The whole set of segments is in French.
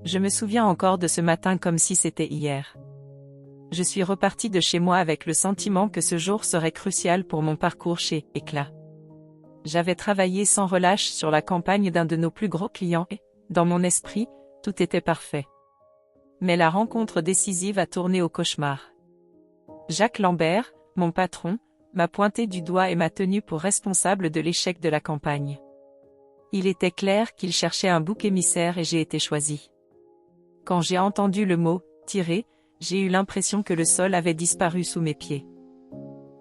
Je me souviens encore de ce matin comme si c'était hier. Je suis reparti de chez moi avec le sentiment que ce jour serait crucial pour mon parcours chez Éclat. J'avais travaillé sans relâche sur la campagne d'un de nos plus gros clients et, dans mon esprit, tout était parfait. Mais la rencontre décisive a tourné au cauchemar. Jacques Lambert, mon patron, m'a pointé du doigt et m'a tenu pour responsable de l'échec de la campagne. Il était clair qu'il cherchait un bouc émissaire et j'ai été choisi. Quand j'ai entendu le mot « tirer », j'ai eu l'impression que le sol avait disparu sous mes pieds.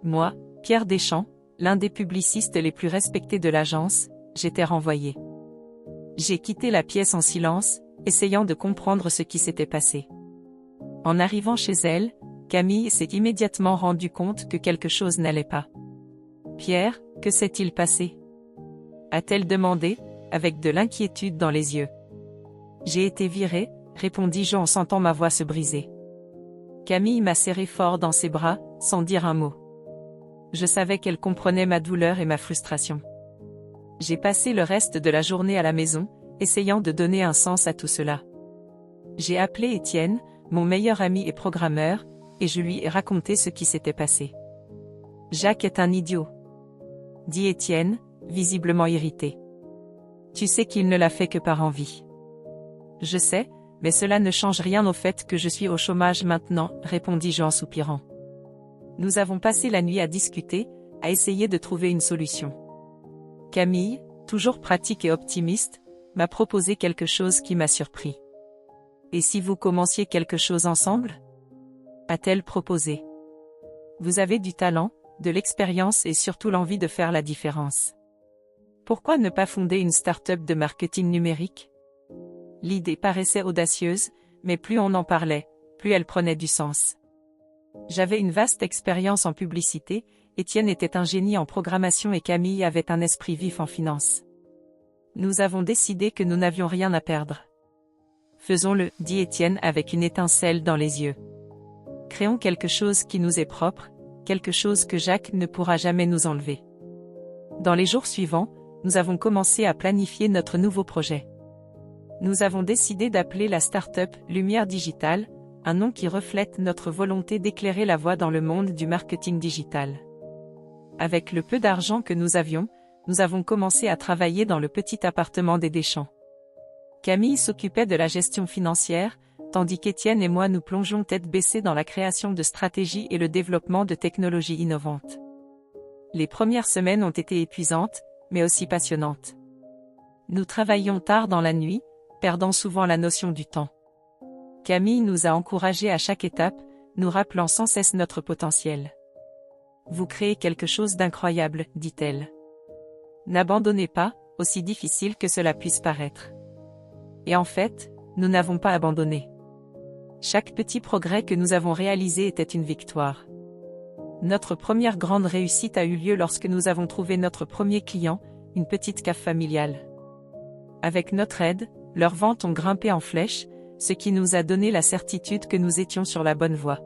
Moi, Pierre Deschamps, l'un des publicistes les plus respectés de l'agence, j'étais renvoyé. J'ai quitté la pièce en silence, essayant de comprendre ce qui s'était passé. En arrivant chez elle, Camille s'est immédiatement rendu compte que quelque chose n'allait pas. « Pierre, que s'est-il passé ?» a-t-elle demandé, avec de l'inquiétude dans les yeux. « J'ai été virée », répondis-je en sentant ma voix se briser. Camille m'a serré fort dans ses bras, sans dire un mot. Je savais qu'elle comprenait ma douleur et ma frustration. J'ai passé le reste de la journée à la maison, essayant de donner un sens à tout cela. J'ai appelé Étienne, mon meilleur ami et programmeur, et je lui ai raconté ce qui s'était passé. « Jacques est un idiot, » dit Étienne, visiblement irrité. « Tu sais qu'il ne l'a fait que par envie. »« Je sais, mais cela ne change rien au fait que je suis au chômage maintenant, » répondis-je en soupirant. Nous avons passé la nuit à discuter, à essayer de trouver une solution. Camille, toujours pratique et optimiste, m'a proposé quelque chose qui m'a surpris. « Et si vous commenciez quelque chose ensemble ?» a-t-elle proposé. « Vous avez du talent, de l'expérience et surtout l'envie de faire la différence. Pourquoi ne pas fonder une start-up de marketing numérique ?» L'idée paraissait audacieuse, mais plus on en parlait, plus elle prenait du sens. J'avais une vaste expérience en publicité, Étienne était un génie en programmation et Camille avait un esprit vif en finance. Nous avons décidé que nous n'avions rien à perdre. « Faisons-le, » dit Étienne avec une étincelle dans les yeux. « Créons quelque chose qui nous est propre, quelque chose que Jacques ne pourra jamais nous enlever. » Dans les jours suivants, nous avons commencé à planifier notre nouveau projet. Nous avons décidé d'appeler la start-up « Lumière Digitale », un nom qui reflète notre volonté d'éclairer la voie dans le monde du marketing digital. Avec le peu d'argent que nous avions, nous avons commencé à travailler dans le petit appartement des Deschamps. Camille s'occupait de la gestion financière, tandis qu'Étienne et moi nous plongeons tête baissée dans la création de stratégies et le développement de technologies innovantes. Les premières semaines ont été épuisantes, mais aussi passionnantes. Nous travaillions tard dans la nuit, perdant souvent la notion du temps. Camille nous a encouragés à chaque étape, nous rappelant sans cesse notre potentiel. « Vous créez quelque chose d'incroyable, » dit-elle. « N'abandonnez pas, aussi difficile que cela puisse paraître. » Et en fait, nous n'avons pas abandonné. Chaque petit progrès que nous avons réalisé était une victoire. Notre première grande réussite a eu lieu lorsque nous avons trouvé notre premier client, une petite cave familiale. Avec notre aide, leurs ventes ont grimpé en flèche, ce qui nous a donné la certitude que nous étions sur la bonne voie.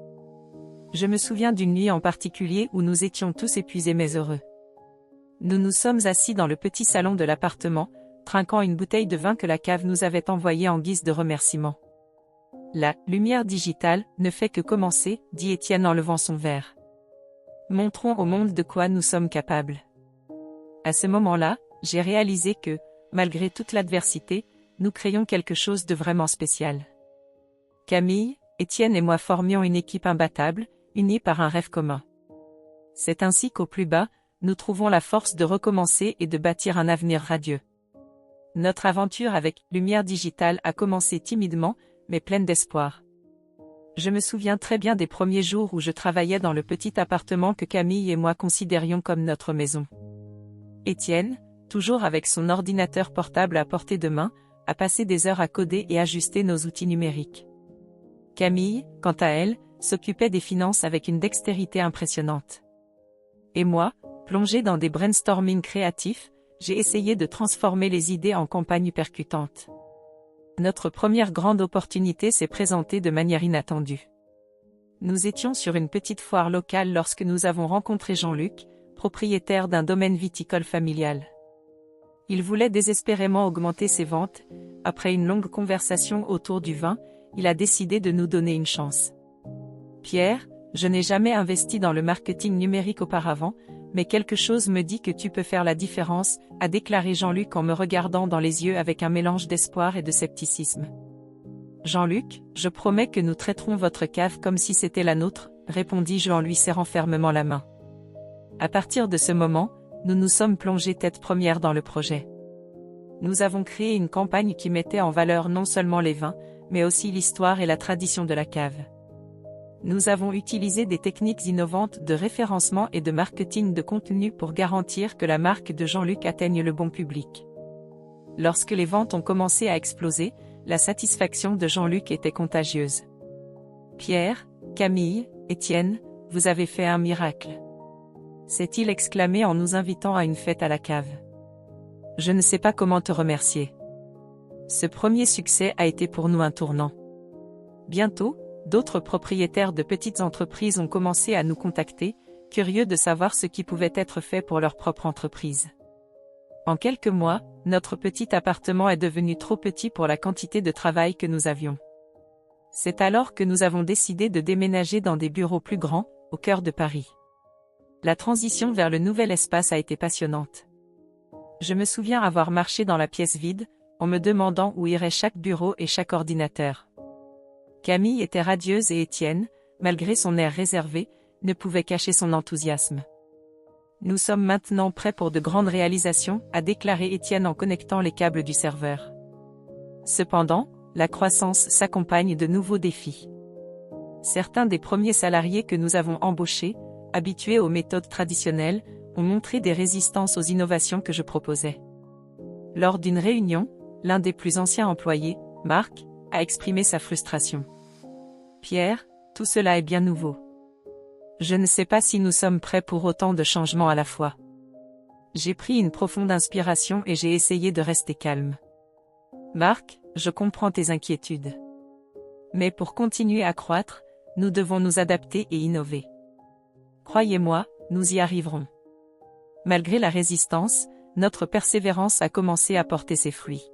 Je me souviens d'une nuit en particulier où nous étions tous épuisés mais heureux. Nous nous sommes assis dans le petit salon de l'appartement, trinquant une bouteille de vin que la cave nous avait envoyée en guise de remerciement. « La lumière digitale ne fait que commencer », dit Étienne en levant son verre. « Montrons au monde de quoi nous sommes capables. » À ce moment-là, j'ai réalisé que, malgré toute l'adversité, nous créions quelque chose de vraiment spécial. Camille, Étienne et moi formions une équipe imbattable, unie par un rêve commun. C'est ainsi qu'au plus bas, nous trouvons la force de recommencer et de bâtir un avenir radieux. Notre aventure avec Lumière Digitale a commencé timidement, mais pleine d'espoir. Je me souviens très bien des premiers jours où je travaillais dans le petit appartement que Camille et moi considérions comme notre maison. Étienne, toujours avec son ordinateur portable à portée de main, a passé des heures à coder et ajuster nos outils numériques. Camille, quant à elle, s'occupait des finances avec une dextérité impressionnante. Et moi, plongé dans des brainstorming créatifs, j'ai essayé de transformer les idées en campagnes percutantes. Notre première grande opportunité s'est présentée de manière inattendue. Nous étions sur une petite foire locale lorsque nous avons rencontré Jean-Luc, propriétaire d'un domaine viticole familial. Il voulait désespérément augmenter ses ventes. Après une longue conversation autour du vin, il a décidé de nous donner une chance. Pierre, je n'ai jamais investi dans le marketing numérique auparavant, mais quelque chose me dit que tu peux faire la différence, a déclaré Jean-Luc en me regardant dans les yeux avec un mélange d'espoir et de scepticisme. Jean-Luc, je promets que nous traiterons votre cave comme si c'était la nôtre, répondis-je en lui serrant fermement la main. À partir de ce moment, nous nous sommes plongés tête première dans le projet. Nous avons créé une campagne qui mettait en valeur non seulement les vins, mais aussi l'histoire et la tradition de la cave. Nous avons utilisé des techniques innovantes de référencement et de marketing de contenu pour garantir que la marque de Jean-Luc atteigne le bon public. Lorsque les ventes ont commencé à exploser, la satisfaction de Jean-Luc était contagieuse. Pierre, Camille, Étienne, vous avez fait un miracle. S'est-il exclamé en nous invitant à une fête à la cave. Je ne sais pas comment te remercier. Ce premier succès a été pour nous un tournant. Bientôt, d'autres propriétaires de petites entreprises ont commencé à nous contacter, curieux de savoir ce qui pouvait être fait pour leur propre entreprise. En quelques mois, notre petit appartement est devenu trop petit pour la quantité de travail que nous avions. C'est alors que nous avons décidé de déménager dans des bureaux plus grands, au cœur de Paris. La transition vers le nouvel espace a été passionnante. Je me souviens avoir marché dans la pièce vide, en me demandant où irait chaque bureau et chaque ordinateur. Camille était radieuse et Étienne, malgré son air réservé, ne pouvait cacher son enthousiasme. Nous sommes maintenant prêts pour de grandes réalisations, a déclaré Étienne en connectant les câbles du serveur. Cependant, la croissance s'accompagne de nouveaux défis. Certains des premiers salariés que nous avons embauchés, habitués aux méthodes traditionnelles, ont montré des résistances aux innovations que je proposais. Lors d'une réunion, l'un des plus anciens employés, Marc, a exprimé sa frustration. Pierre, tout cela est bien nouveau. Je ne sais pas si nous sommes prêts pour autant de changements à la fois. J'ai pris une profonde inspiration et j'ai essayé de rester calme. Marc, je comprends tes inquiétudes. Mais pour continuer à croître, nous devons nous adapter et innover. Croyez-moi, nous y arriverons. Malgré la résistance, notre persévérance a commencé à porter ses fruits.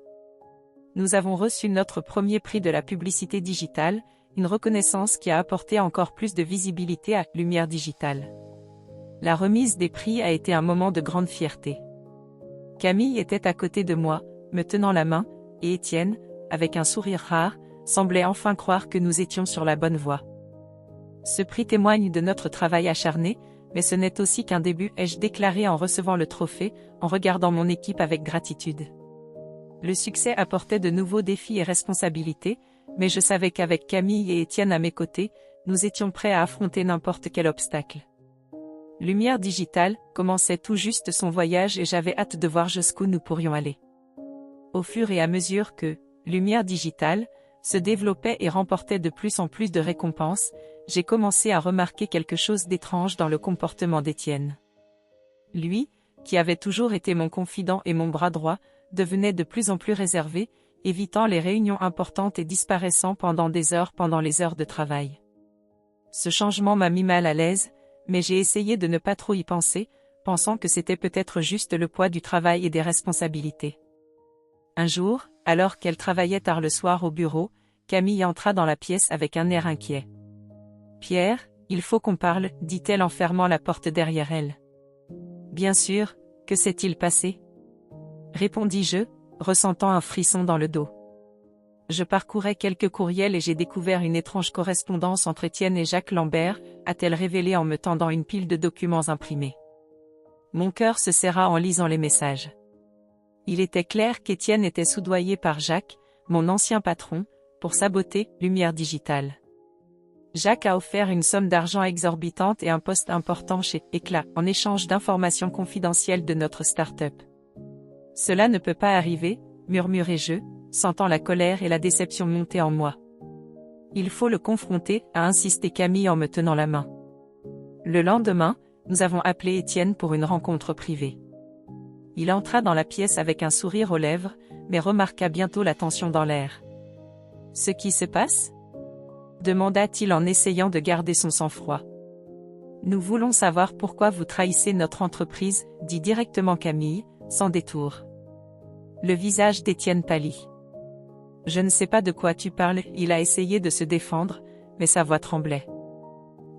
Nous avons reçu notre premier prix de la publicité digitale, une reconnaissance qui a apporté encore plus de visibilité à Lumière Digitale. La remise des prix a été un moment de grande fierté. Camille était à côté de moi, me tenant la main, et Étienne, avec un sourire rare, semblait enfin croire que nous étions sur la bonne voie. Ce prix témoigne de notre travail acharné, mais ce n'est aussi qu'un début, ai-je déclaré en recevant le trophée, en regardant mon équipe avec gratitude. Le succès apportait de nouveaux défis et responsabilités, mais je savais qu'avec Camille et Étienne à mes côtés, nous étions prêts à affronter n'importe quel obstacle. Lumière Digitale commençait tout juste son voyage et j'avais hâte de voir jusqu'où nous pourrions aller. Au fur et à mesure que Lumière Digitale se développait et remportait de plus en plus de récompenses, j'ai commencé à remarquer quelque chose d'étrange dans le comportement d'Étienne. Lui, qui avait toujours été mon confident et mon bras droit, devenait de plus en plus réservé, évitant les réunions importantes et disparaissant pendant des heures pendant les heures de travail. Ce changement m'a mis mal à l'aise, mais j'ai essayé de ne pas trop y penser, pensant que c'était peut-être juste le poids du travail et des responsabilités. Un jour, alors qu'elle travaillait tard le soir au bureau, Camille entra dans la pièce avec un air inquiet. « Pierre, il faut qu'on parle, dit-elle en fermant la porte derrière elle. « Bien sûr, que s'est-il passé ?» répondis-je, ressentant un frisson dans le dos. Je parcourais quelques courriels et j'ai découvert une étrange correspondance entre Étienne et Jacques Lambert, a-t-elle révélé en me tendant une pile de documents imprimés. Mon cœur se serra en lisant les messages. Il était clair qu'Étienne était soudoyé par Jacques, mon ancien patron, pour saboter Lumière Digitale. Jacques a offert une somme d'argent exorbitante et un poste important chez Éclat, en échange d'informations confidentielles de notre start-up. Cela ne peut pas arriver, murmurai-je, sentant la colère et la déception monter en moi. Il faut le confronter, a insisté Camille en me tenant la main. Le lendemain, nous avons appelé Étienne pour une rencontre privée. Il entra dans la pièce avec un sourire aux lèvres, mais remarqua bientôt la tension dans l'air. « Ce qui se passe ?» demanda-t-il en essayant de garder son sang-froid. « Nous voulons savoir pourquoi vous trahissez notre entreprise, dit directement Camille, sans détour. Le visage d'Étienne pâlit. Je ne sais pas de quoi tu parles, il a essayé de se défendre, mais sa voix tremblait.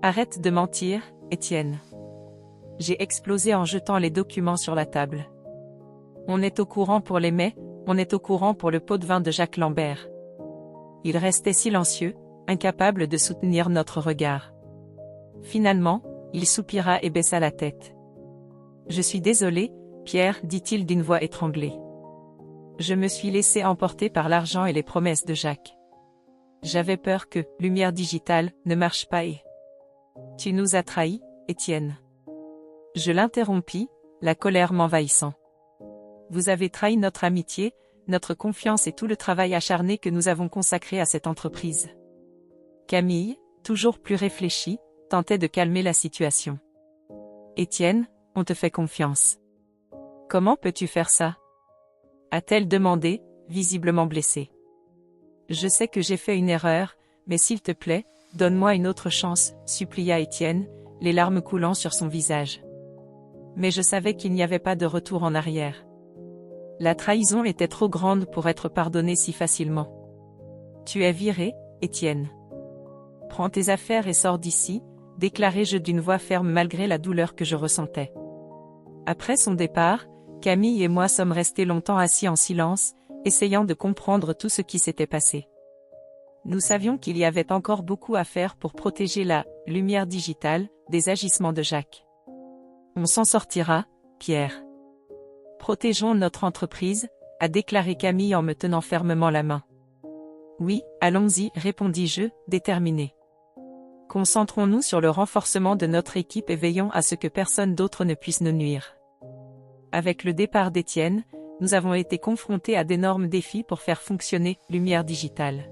Arrête de mentir, Étienne. J'ai explosé en jetant les documents sur la table. On est au courant pour les mets, on est au courant pour le pot de vin de Jacques Lambert. Il restait silencieux, incapable de soutenir notre regard. Finalement, il soupira et baissa la tête. Je suis désolé, Pierre, dit-il d'une voix étranglée. Je me suis laissé emporter par l'argent et les promesses de Jacques. J'avais peur que Lumière Digitale ne marche pas et... Tu nous as trahis, Étienne. Je l'interrompis, la colère m'envahissant. Vous avez trahi notre amitié, notre confiance et tout le travail acharné que nous avons consacré à cette entreprise. Camille, toujours plus réfléchie, tentait de calmer la situation. Étienne, on te fait confiance. Comment peux-tu faire ça? A-t-elle demandé, visiblement blessée. Je sais que j'ai fait une erreur, mais s'il te plaît, donne-moi une autre chance, supplia Étienne, les larmes coulant sur son visage. Mais je savais qu'il n'y avait pas de retour en arrière. La trahison était trop grande pour être pardonnée si facilement. Tu es viré, Étienne. Prends tes affaires et sors d'ici, déclarai-je d'une voix ferme malgré la douleur que je ressentais. Après son départ, Camille et moi sommes restés longtemps assis en silence, essayant de comprendre tout ce qui s'était passé. Nous savions qu'il y avait encore beaucoup à faire pour protéger la lumière digitale des agissements de Jacques. On s'en sortira, Pierre. Protégeons notre entreprise, a déclaré Camille en me tenant fermement la main. Oui, allons-y, répondis-je, déterminé. Concentrons-nous sur le renforcement de notre équipe et veillons à ce que personne d'autre ne puisse nous nuire. Avec le départ d'Étienne, nous avons été confrontés à d'énormes défis pour faire fonctionner Lumière Digitale.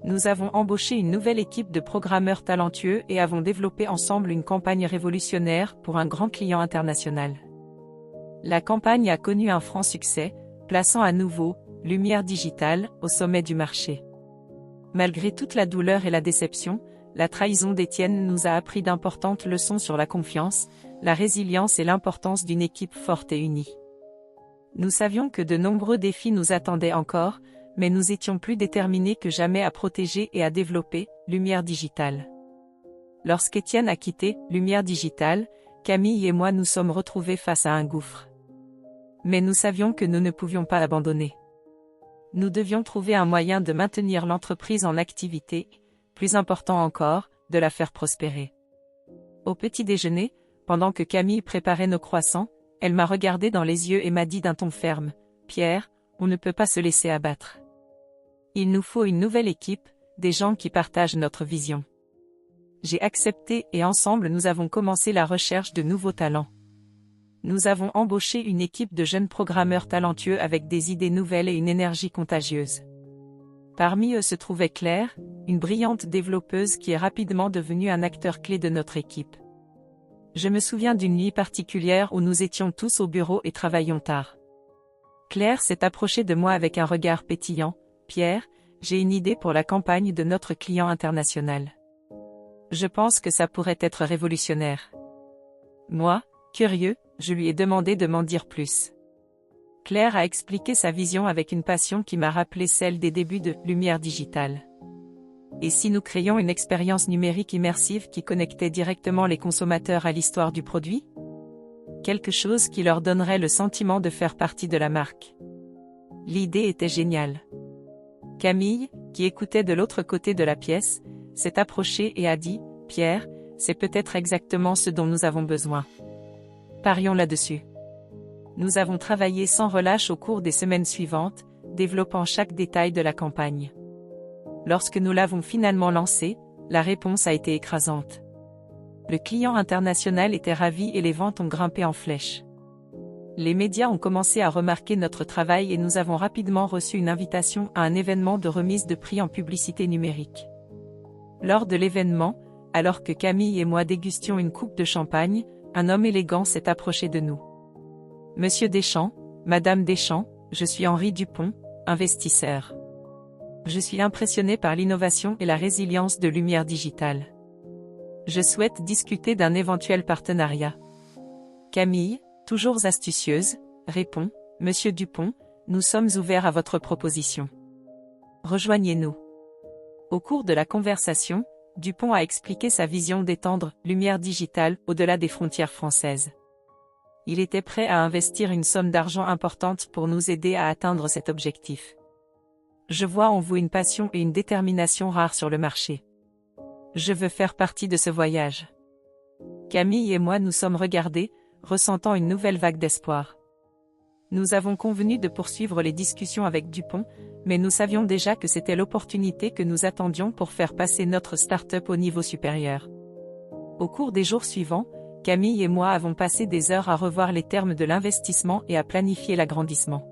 Nous avons embauché une nouvelle équipe de programmeurs talentueux et avons développé ensemble une campagne révolutionnaire pour un grand client international. La campagne a connu un franc succès, plaçant à nouveau Lumière Digitale au sommet du marché. Malgré toute la douleur et la déception, la trahison d'Étienne nous a appris d'importantes leçons sur la confiance, la résilience et l'importance d'une équipe forte et unie. Nous savions que de nombreux défis nous attendaient encore, mais nous étions plus déterminés que jamais à protéger et à développer Lumière Digitale. Lorsqu'Étienne a quitté Lumière Digitale, Camille et moi nous sommes retrouvés face à un gouffre. Mais nous savions que nous ne pouvions pas abandonner. Nous devions trouver un moyen de maintenir l'entreprise en activité, plus important encore, de la faire prospérer. Au petit déjeuner, pendant que Camille préparait nos croissants, elle m'a regardé dans les yeux et m'a dit d'un ton ferme, « Pierre, on ne peut pas se laisser abattre. Il nous faut une nouvelle équipe, des gens qui partagent notre vision. » J'ai accepté et ensemble nous avons commencé la recherche de nouveaux talents. Nous avons embauché une équipe de jeunes programmeurs talentueux avec des idées nouvelles et une énergie contagieuse. Parmi eux se trouvait Claire, une brillante développeuse qui est rapidement devenue un acteur clé de notre équipe. Je me souviens d'une nuit particulière où nous étions tous au bureau et travaillions tard. Claire s'est approchée de moi avec un regard pétillant. « Pierre, j'ai une idée pour la campagne de notre client international. Je pense que ça pourrait être révolutionnaire. » Moi, curieux, je lui ai demandé de m'en dire plus. Claire a expliqué sa vision avec une passion qui m'a rappelé celle des débuts de Lumière Digitale. Et si nous créions une expérience numérique immersive qui connectait directement les consommateurs à l'histoire du produit? Quelque chose qui leur donnerait le sentiment de faire partie de la marque. L'idée était géniale. Camille, qui écoutait de l'autre côté de la pièce, s'est approchée et a dit, « Pierre, c'est peut-être exactement ce dont nous avons besoin. Parions là-dessus. » Nous avons travaillé sans relâche au cours des semaines suivantes, développant chaque détail de la campagne. Lorsque nous l'avons finalement lancée, la réponse a été écrasante. Le client international était ravi et les ventes ont grimpé en flèche. Les médias ont commencé à remarquer notre travail et nous avons rapidement reçu une invitation à un événement de remise de prix en publicité numérique. Lors de l'événement, alors que Camille et moi dégustions une coupe de champagne, un homme élégant s'est approché de nous. « Monsieur Deschamps, Madame Deschamps, je suis Henri Dupont, investisseur. Je suis impressionné par l'innovation et la résilience de Lumière Digitale. Je souhaite discuter d'un éventuel partenariat. » Camille, toujours astucieuse, répond, « Monsieur Dupont, Nous sommes ouverts à votre proposition. Rejoignez-nous. Au cours de la conversation, Dupont a expliqué sa vision d'étendre Lumière Digitale au-delà des frontières françaises. Il était prêt à investir une somme d'argent importante pour nous aider à atteindre cet objectif. Je vois en vous une passion et une détermination rares sur le marché. Je veux faire partie de ce voyage. Camille et moi nous sommes regardés, ressentant une nouvelle vague d'espoir. Nous avons convenu de poursuivre les discussions avec Dupont, mais nous savions déjà que c'était l'opportunité que nous attendions pour faire passer notre start-up au niveau supérieur. Au cours des jours suivants, Camille et moi avons passé des heures à revoir les termes de l'investissement et à planifier l'agrandissement.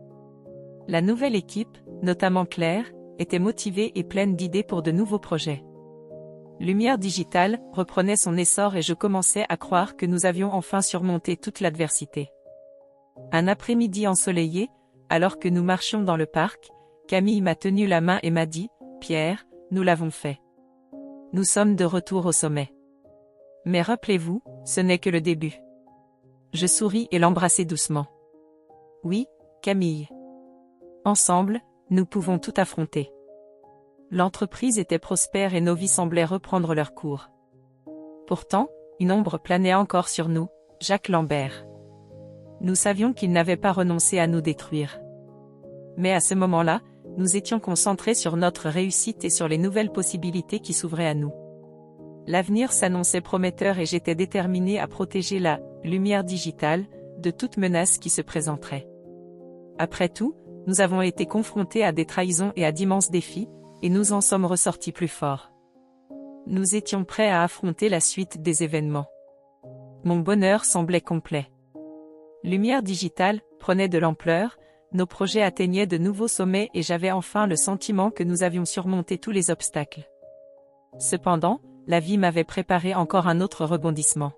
La nouvelle équipe, notamment Claire, était motivée et pleine d'idées pour de nouveaux projets. Lumière Digitale reprenait son essor et je commençais à croire que nous avions enfin surmonté toute l'adversité. Un après-midi ensoleillé, alors que nous marchions dans le parc, Camille m'a tenu la main et m'a dit « Pierre, nous l'avons fait. Nous sommes de retour au sommet. » Mais rappelez-vous, ce n'est que le début. Je souris et l'embrassai doucement. Oui, Camille. Ensemble, nous pouvons tout affronter. L'entreprise était prospère et nos vies semblaient reprendre leur cours. Pourtant, une ombre planait encore sur nous, Jacques Lambert. Nous savions qu'il n'avait pas renoncé à nous détruire. Mais à ce moment-là, nous étions concentrés sur notre réussite et sur les nouvelles possibilités qui s'ouvraient à nous. L'avenir s'annonçait prometteur et j'étais déterminé à protéger la Lumière Digitale de toute menace qui se présenterait. Après tout, nous avons été confrontés à des trahisons et à d'immenses défis, et nous en sommes ressortis plus forts. Nous étions prêts à affronter la suite des événements. Mon bonheur semblait complet. Lumière Digitale prenait de l'ampleur, nos projets atteignaient de nouveaux sommets et j'avais enfin le sentiment que nous avions surmonté tous les obstacles. Cependant, la vie m'avait préparé encore un autre rebondissement.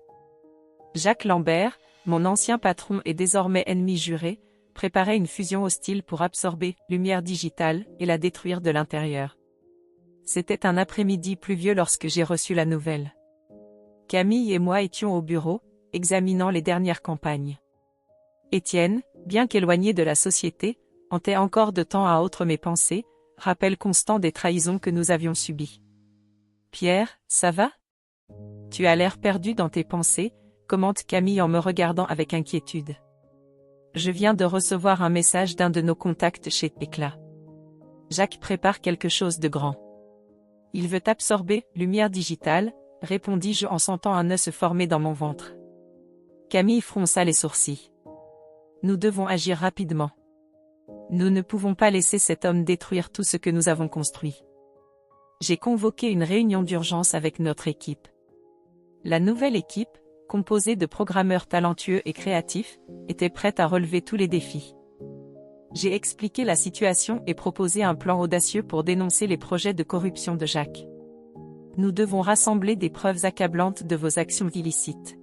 Jacques Lambert, mon ancien patron et désormais ennemi juré, préparait une fusion hostile pour absorber Lumière Digitale et la détruire de l'intérieur. C'était un après-midi pluvieux lorsque j'ai reçu la nouvelle. Camille et moi étions au bureau, examinant les dernières campagnes. Étienne, bien qu'éloigné de la société, hantait encore de temps à autre mes pensées, rappel constant des trahisons que nous avions subies. « Pierre, ça va ? Tu as l'air perdu dans tes pensées », commente Camille en me regardant avec inquiétude. Je viens de recevoir un message d'un de nos contacts chez Éclat. Jacques prépare quelque chose de grand. Il veut absorber Lumière Digitale, répondis-je en sentant un nœud se former dans mon ventre. Camille fronça les sourcils. Nous devons agir rapidement. Nous ne pouvons pas laisser cet homme détruire tout ce que nous avons construit. J'ai convoqué une réunion d'urgence avec notre équipe. La nouvelle équipe, composée de programmeurs talentueux et créatifs, était prête à relever tous les défis. J'ai expliqué la situation et proposé un plan audacieux pour dénoncer les projets de corruption de Jacques. Nous devons rassembler des preuves accablantes de vos actions illicites.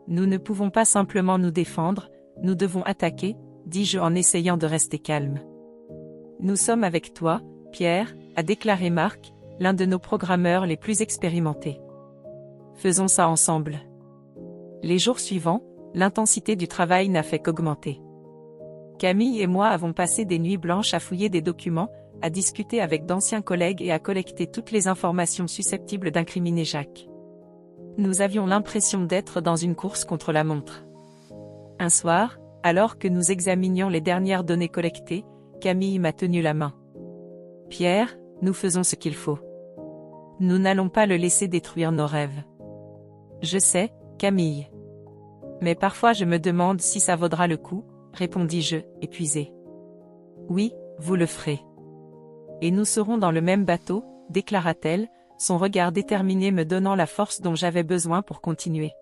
Nous ne pouvons pas simplement nous défendre, nous devons attaquer, dis-je en essayant de rester calme. Nous sommes avec toi, Pierre, a déclaré Marc, l'un de nos programmeurs les plus expérimentés. Faisons ça ensemble. Les jours suivants, l'intensité du travail n'a fait qu'augmenter. Camille et moi avons passé des nuits blanches à fouiller des documents, à discuter avec d'anciens collègues et à collecter toutes les informations susceptibles d'incriminer Jacques. Nous avions l'impression d'être dans une course contre la montre. Un soir, alors que nous examinions les dernières données collectées, Camille m'a tenu la main. « Pierre, nous faisons ce qu'il faut. Nous n'allons pas le laisser détruire nos rêves. » Je sais, Camille. Mais parfois je me demande si ça vaudra le coup, répondis-je, épuisé. Oui, vous le ferez. Et nous serons dans le même bateau, déclara-t-elle, son regard déterminé me donnant la force dont j'avais besoin pour continuer.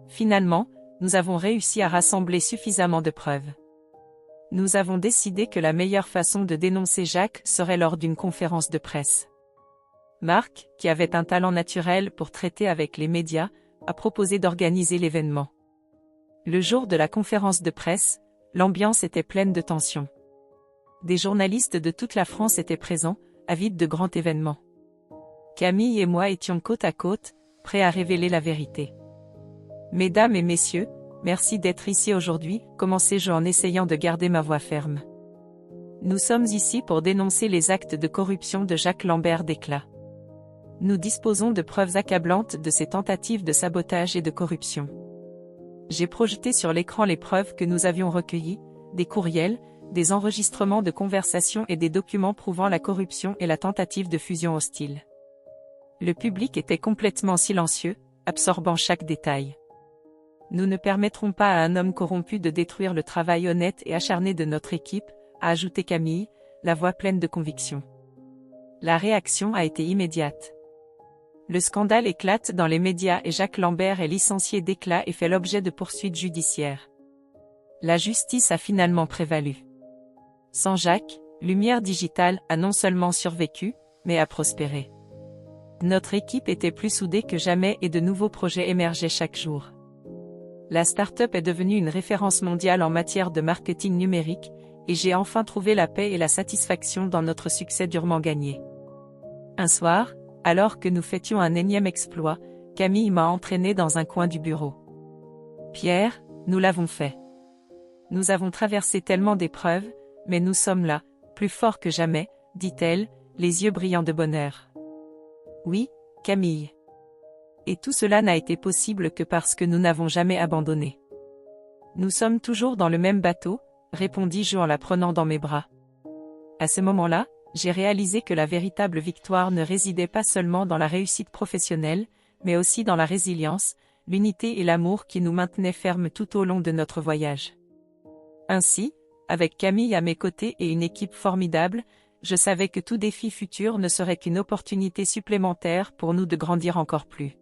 Finalement, nous avons réussi à rassembler suffisamment de preuves. Nous avons décidé que la meilleure façon de dénoncer Jacques serait lors d'une conférence de presse. Marc, qui avait un talent naturel pour traiter avec les médias, a proposé d'organiser l'événement. Le jour de la conférence de presse, l'ambiance était pleine de tension. Des journalistes de toute la France étaient présents, avides de grands événements. Camille et moi étions côte à côte, prêts à révéler la vérité. « Mesdames et messieurs, merci d'être ici aujourd'hui », commençai-je en essayant de garder ma voix ferme. Nous sommes ici pour dénoncer les actes de corruption de Jacques Lambert d'Eclat. Nous disposons de preuves accablantes de ces tentatives de sabotage et de corruption. J'ai projeté sur l'écran les preuves que nous avions recueillies, des courriels, des enregistrements de conversations et des documents prouvant la corruption et la tentative de fusion hostile. Le public était complètement silencieux, absorbant chaque détail. Nous ne permettrons pas à un homme corrompu de détruire le travail honnête et acharné de notre équipe, a ajouté Camille, la voix pleine de conviction. La réaction a été immédiate. Le scandale éclate dans les médias et Jacques Lambert est licencié d'Eclat et fait l'objet de poursuites judiciaires. La justice a finalement prévalu. Sans Jacques, Lumière Digital a non seulement survécu, mais a prospéré. Notre équipe était plus soudée que jamais et de nouveaux projets émergeaient chaque jour. La start-up est devenue une référence mondiale en matière de marketing numérique, et j'ai enfin trouvé la paix et la satisfaction dans notre succès durement gagné. Un soir, alors que nous fêtions un énième exploit, Camille m'a entraîné dans un coin du bureau. « Pierre, nous l'avons fait. Nous avons traversé tellement d'épreuves, mais nous sommes là, plus forts que jamais, dit-elle, les yeux brillants de bonheur. Oui, Camille. Et tout cela n'a été possible que parce que nous n'avons jamais abandonné. Nous sommes toujours dans le même bateau, répondis-je en la prenant dans mes bras. À ce moment-là, j'ai réalisé que la véritable victoire ne résidait pas seulement dans la réussite professionnelle, mais aussi dans la résilience, l'unité et l'amour qui nous maintenaient fermes tout au long de notre voyage. Ainsi, avec Camille à mes côtés et une équipe formidable, je savais que tout défi futur ne serait qu'une opportunité supplémentaire pour nous de grandir encore plus.